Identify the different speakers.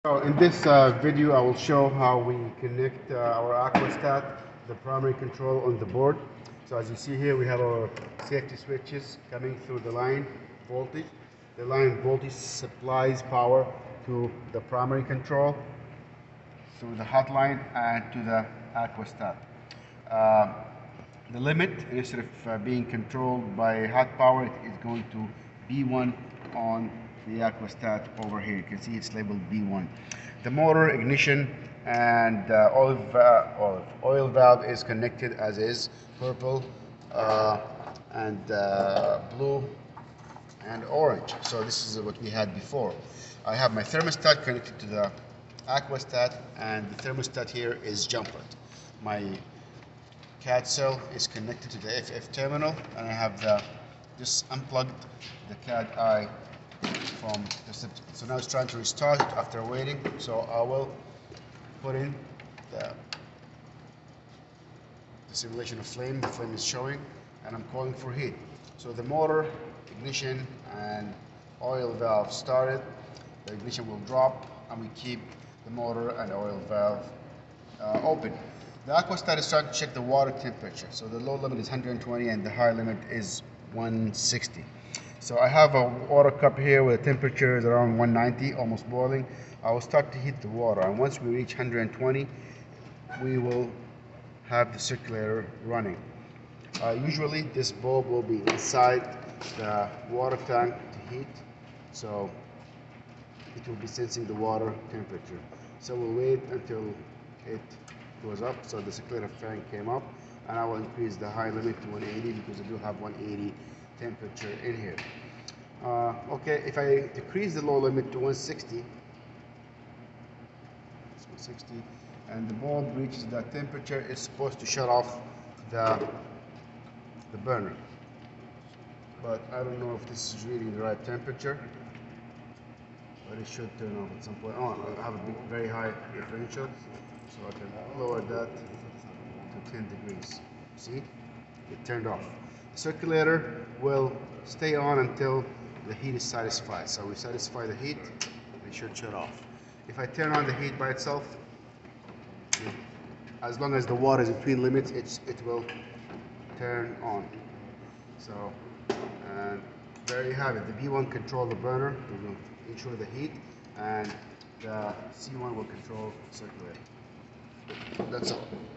Speaker 1: So in this video, I will show how we connect our aquastat, the primary control on the board. So as you see here, we have our safety switches coming through the line voltage. The line voltage supplies power to the primary control through the hot line and to the aquastat. Uh, the limit, instead of being controlled by hot power, it is going to B1 on the aquastat over here. You can see it's labeled B1. The motor, ignition, and oil valve is connected as is, purple and blue and orange. So this is what we had before. I have my thermostat connected to the aquastat, and the thermostat here is jumpered. My CAD cell is connected to the FF terminal, and I have just unplugged the CAD eye from the system. So now it's trying to restart it after waiting. So I will put in the simulation of flame. The flame is showing, and I'm calling for heat. So the motor, ignition, and oil valve started. The ignition will drop, and we keep the motor and oil valve open. The aquastat is starting to check the water temperature. So the low limit is 120 and the high limit is 160. So I have a water cup here where the temperature is around 190, almost boiling. I will start to heat the water, and once we reach 120, we will have the circulator running. Usually this bulb will be inside the water tank to heat, so it will be sensing the water temperature. So we'll wait until it goes up. So the circulator fan came up, and I will increase the high limit to 180 because I do have 180 temperature in here. Okay, if I decrease the low limit to 160, and the bulb reaches that temperature, it's supposed to shut off the burner. But I don't know if this is reading the right temperature, but it should turn off at some point. Oh, I have a very high differential, so I can lower that to 10 degrees. See, it turned off. The circulator will stay on until the heat is satisfied. So we satisfy the heat, it should shut off. If I turn on the heat by itself, as long as the water is between limits, it will turn on. So, and there you have it. The B1 control the burner to ensure the heat, and the C1 will control the circulator. That's all.